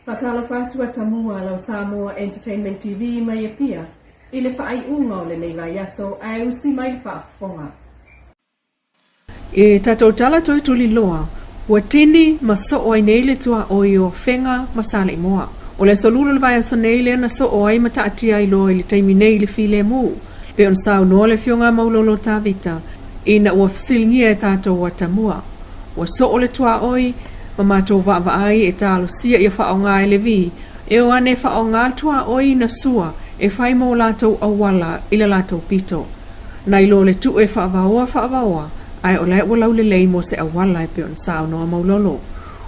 Patala whātua tamua lau Samoa Entertainment TV mai e pia, I le whaai unga o le nei vai aso ai usi mai whaafonga. E tatou tala toi Tuli loa, ua tini ma so ai nei le tua oi o whenga ma sale moa. O le solulu le vai aso nei le na so ai ma taati ai loa I le taimi nei le file mu. Pe on sao noa le fionga maulolo ta vita, ina ua fsilingia e tatou wa tamua. Ua so o le tua oi, ma matou vaavai e talo sia ia whaonga e le vi, e o ane whaonga tua oi na sua, e whai mo latou awala ila latou pito. Nai lo le tu e whaavaoa, ai o lai ua le lei mo se awala e pe on sao noa maulolo.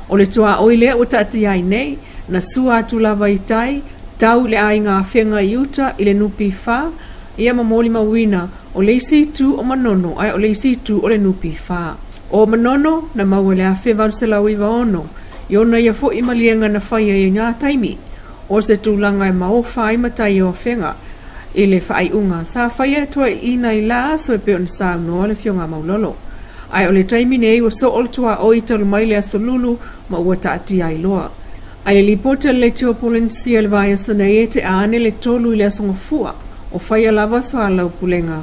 O le tua oi le o taati ai nei, na sua atu lava I tai, tau le ai ngā whenga iuta I le nupi wha, ia mamoli mawina o le isi tu o manono, ai o le isi tu o le nupi wha. O manono na mawele a whewaru se lau iwa ono, I ona ia fo I malienga na whaia I ngā taimi, o se tūlanga e mao whai matai o whenga, I le whai unga, sa whaia toa ina I la so e pe on sa noa le fionga maulolo. Ai o le taimi nei o so o le tua o I talu mai le aso lulu ma ua taati ai loa. Ai le lipota le teo polensia le vai aso nei e te aane le tolu I le aso ngofua, o whaia lava so alau pulenga.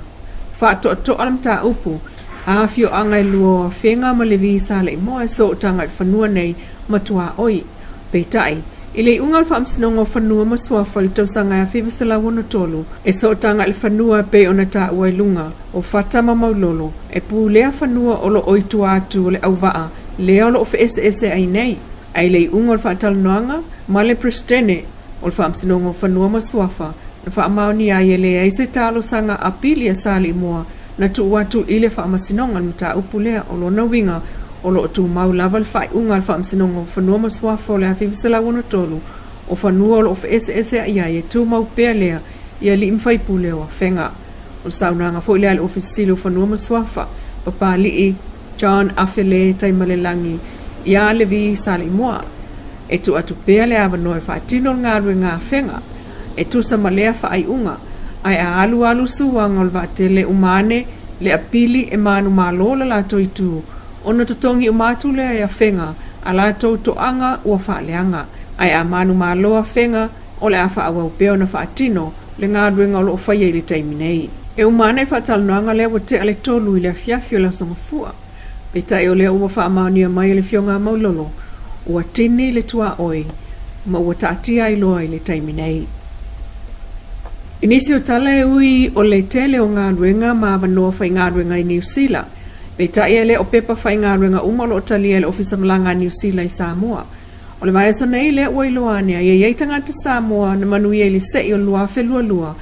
Wha to alam ta upu, a fio anga lua whenga ma le visa le moa so tanga I whanua nei matua oi. Peitai, I le ungal whaamsinongo whanua masua whali tausanga a whiwasala wana tolu, e so tanga I whanua pe ona ta uai lunga, o whatama maulolo, e pu lea whanua o lo oitua atu o le auvaa, lea o lo ofe ese ai nei. Ai le ungal whaatalonoanga, ma le prestene, o le whaamsinongo whanua masuafa, na whaamaoni ai ele ai se talo sanga apili a sali moa, na tu watu ile whaamasinonga mta upulea o lo na winga, o lo tu mau lava le whai unga le whaamsinonga whanua masuafa o le awhiwhisala wana tolu, o whanua o lo ofe ese ai ai e tu mau pea lea, ia li imwhai pule o a whenga. O saunanga fo ilea le ofisilo whanua masuafa, papa lii, John Afele taimalelangi, ia le vi sali moa, e tu atu pea le awanoe whaatino ngā rue ngā whenga, e tu sa malea whaai unga, ai a alu suwanga o le umane, le apili e manu malola la toitu, ona totongi umatu le a whenga, a la toanga ua whaaleanga, ai a manu maloa whenga, o le a whaawau peo na whaatino, le ngā rue ngā lo whaia I le taiminei. E umane whaatalanoanga le wa te ale tolu I le fiafio la songafua, Petai o lea ua whaamaunia mai le fionga maulolo, ua tini le tua oi, ma ua taatia I loa I le taiminei. Inisi o tala e ui o le tele o ngā ruenga ma wanoa whai ngā ruenga I New Zealand. Petai e le o pepa whai ngā ruenga umalo o tali e le ofisa malanga New Zealand I Samoa. O le vai aso nei le ua iloania, ia iei tangata Samoa na manui e le sei o lua whelua lua,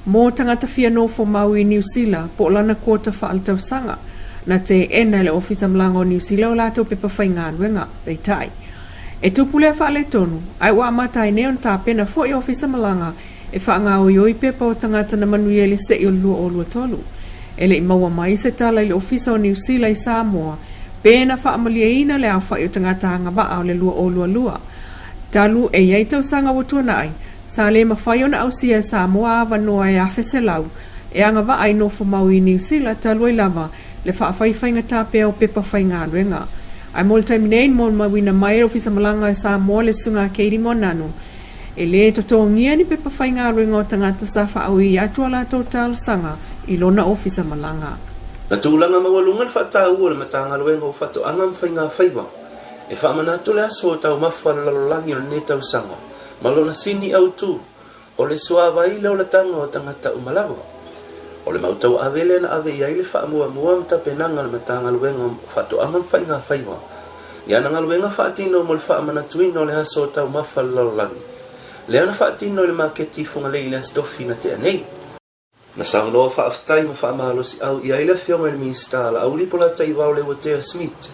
mō tangata fia nofo mau I New Zealand, po lana kota whaaltau sanga. Na te ena le ofisa malanga o New Zealand o lato pepa whai ngā ruenga, peitai. E tupule whaale tonu, ai ua matai neon tā pena fo I ofisa malanga, e whaanga o ioi pepa o tangata na manui e le se o lua tolu. E le maua mai se tala I le ofisa o New Zealand I Samoa, pena whaamalia ina le au whai o tangata hanga waa o le lua. Talu e iei tau sanga watua nai, sa le mawhai o na au sia Samoa wanoa e awhese lau, e anga waa I nofo mau I New Zealand talu e lava, le whaafai tapea o pepa whai ngā ruenga. Ai mol taiminei mol mawina mai ofisa malanga e Samoa le sunga keiri monanu. E le totongia ni pepa whai ngā ruenga o tangata sa whaui atua la total sanga I lona ofisa malanga. Na tūlanga mawalunga le whaatau le matanga ruenga o whato angam whai ngā whaiwa. E whaamanatu le aso o tau mawha lalolangi o ne tau sanga. Malona sini au tu. O le suawa I leo la tanga o tangata umalawa. O le mautau avele na ave iai le whaamua mta penanga le matanga luenga whato angam whai ngā whaiwa. Ia na ngā luenga whaatino mo le whaamanatuino le aso o tau mawha lalolangi. Lea na whaatino le maketi funga le ile stofi na te anei. Na saunoa whaaftai ma whaamalosi au iai le whionga le minsta la au lipola tai wau le Watea Smith.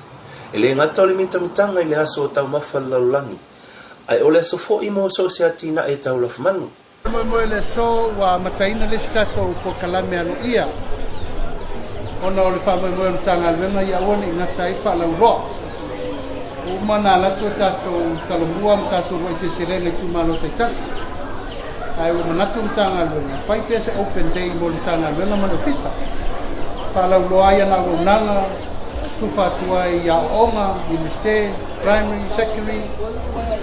E le ngata o le mitamitanga I le aso o tau mawha lalolangi. Ai o le aso fo I mo so se atina e tau lafmanu. Mo le so wa mataina le stato po kalame anu ia. Ona o le whaamai mtanga alwenga ia wani ngata I whalau roa. O mana la to tato kalambua mtato roi se serene tu malo te tasi. Ai o manatu mtanga alwenga. Whai pese open day mo mtanga alwenga mano fisa. Whalau roa ia na ronanga. tufatua ia onga, minister, primary, secondary,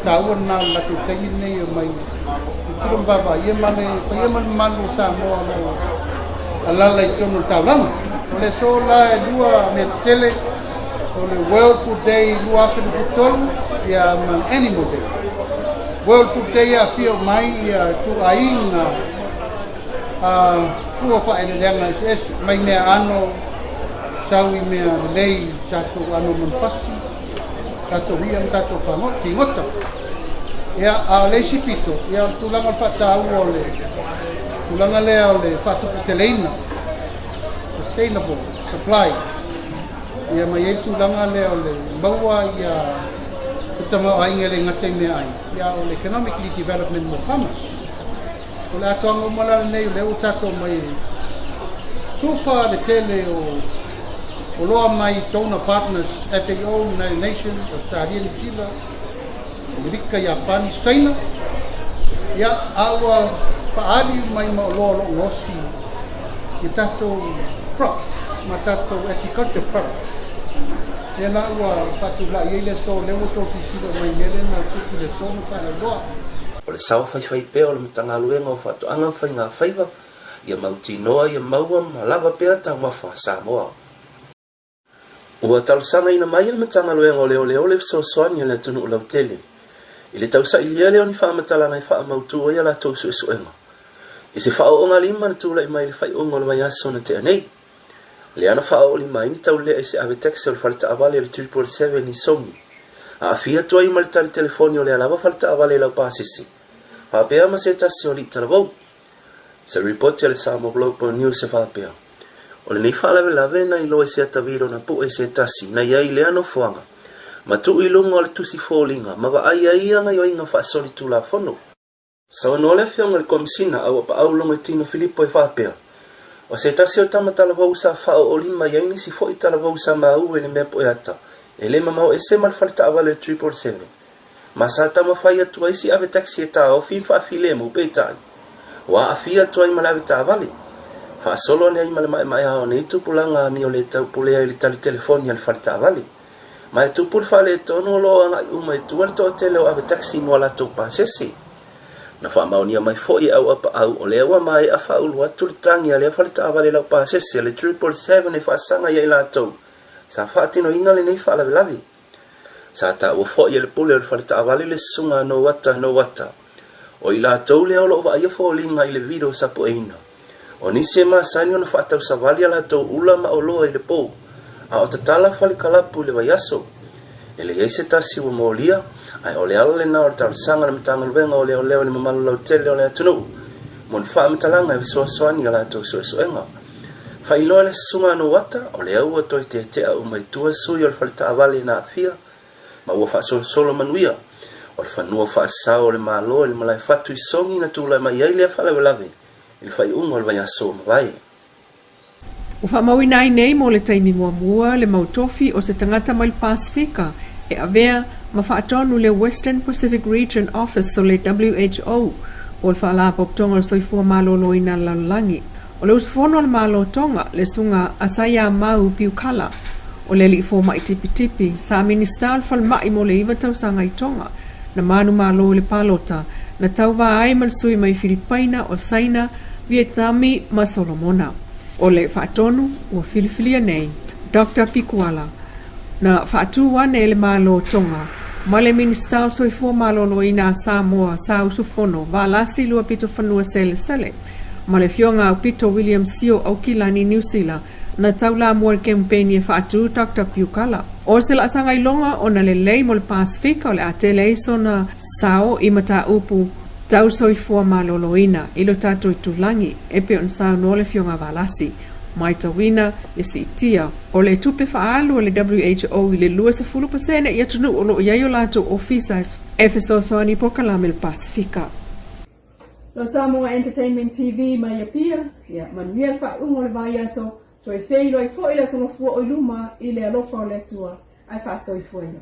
taua na latu tengi nei o mai. Turum baba, ia mane manu Samoa no alala i tono taulama. Ole so la lua me tele, ole World Food Day lua afe de futolu, ia man animal day. World Food Day a fio mai ia tu ainga, fua fa ele leanga is mai mea ano, sawi mea lei tato ano manfasi, tato riam tato fingota. Ia a le sipito, ia tulanga fata ole, tulanga lea ole fatu teleina, sustainable supply. Ia mai tulanga lea ole bawa ia utama ainga le ngate mea ai. Ia ole economically development mo farmers. Ole atoanga umala nei le utato mai tufa le tele o loa mai donor partners, FAO, United Nations, Australia, New Zealand, Amerika, Japan, China. Ia awa faali mai ma loa ngosi i tato crops, ma tato agriculture products. Ia na awa fatu la iele so lewo to sisilo mai mele na tuku le so na whana loa. O le sawa whai pea o le matanga luenga o whatu anga whai ngā whaiva, ia mauti noa ia maua ma lava pea tau wafa Samoa. Ua talusanga ina mai le matanga luenga o leo le sosoani ia le tunu o lau tele. I le tausa i lia leo ni wha matalanga i wha mautu o ia la tau suenga. I se wha o ngā lima na tūla i mai le whai ongo le mai aso na te anei. Le ana wha o li mai ni tau lea i se ave taxi o le whalita avale le 777 i songi. A afia tua i ma le tali telefoni o le alawa whalita avale lau pāsisi. Whapea ma se tasi o li talavou. Se report le Samoa Global News se whapea. O le nei whalave na i loa i se ataviro na pu e se tasi na iai le ano fuanga. Ma tu i lunga o le tusi fōlinga, ma wa ai anga i inga whaasori tu la whono. Sa no le whionga le komisina au pa au longa tino Filipo e whapea. O se tasi o tama talavou sa whao o lima iaini si fo i talavou sa mau e le mepo e ata. E le mamau e se malwhalita awale le 777. Ma sa tama whai atua isi ave taxi e tā o fin whaafile mu peitai. Wa afi atua i malave tā avale. Whaasolo ne ai malama e mai hao ne itu pulanga mi o le tau pulea i le tali telefoni al whalita avale. Ma e tupul whale tono loa nga i uma e tuar to te leo ave taxi mo la tau pasesi. Na wha maunia mai foi au apa au o lewa mai a wha ulu atu le tangi a lea whalita avale lau pasesi le 777 e whaasanga ia i la tau. Sa whaatino ina le nei wha lavi. Sa ta ua foi e le pule le whalita avale le sunga no wata. O i la tau leo lo wa ia fōlinga i le video sa po eina. O nisi e maa sani o na whaatau sa wali a la tau ula ma o loa i le pou. A o tatala whali kalapu le waiaso. E le eise tasi ua mōlia, ai o le ala le nao le talasanga le matanga luenga o leo le mamalu lau tele o le atunu. Mo ni wha matalanga e visoa soani a la tau suenga. Whailoa le sunga no wata, o le au atoi te au mai tua sui o le whalita avale na afia, ma ua wha solo manuia, o le whanua wha asao le malo le malai fatu i songi na tūlai mai ai lea whalewe lave, i le whai ungo le waiaso mawai. O whamauina ai nei mo le taimi mua le mautofi o se tangata mai le Pasifika e avea ma whaatonu le Western Pacific Region Office o le WHO o le whaalapop tonga le soifua malolo ina lalangi. O le usfono le malo tonga le sunga asaya mau piukala o le li foma i tipi sa minister fal mai mo le iwa tau sanga i tonga na manu malo le palota na tau wa ai malsui mai Filipaina o Saina, Vietnami ma Solomona. O le whaatonu ua filifilia nei, Dr. Pikuala, na whaatu wane le malo tonga, ma le minister soifua malolo ina Samoa sa usufono, wa lasi lua pito whanua sele. Ma le fionga au pito William Sio au kilani New Zealand, na taula mua kempeni e whaatu Dr. Pikuala. O se la sanga ilonga o na le lei mo le Pasifika o le atele iso na sao imata upu tau soifua maloloina ilo tato i tulangi e pe on sao no le fionga valasi. Mai tawina le sitia o le tupe faalu o le WHO i le 20% i atunu o lo iaio lato ofisa efeso soani po kalame le Pasifika. Lo Samoa Entertainment TV mai apia, ia manuia wha ungo le vaiaso, to e wheilo i fo ila songa fua o iluma i le alofa o le tua, ai wha soifuena.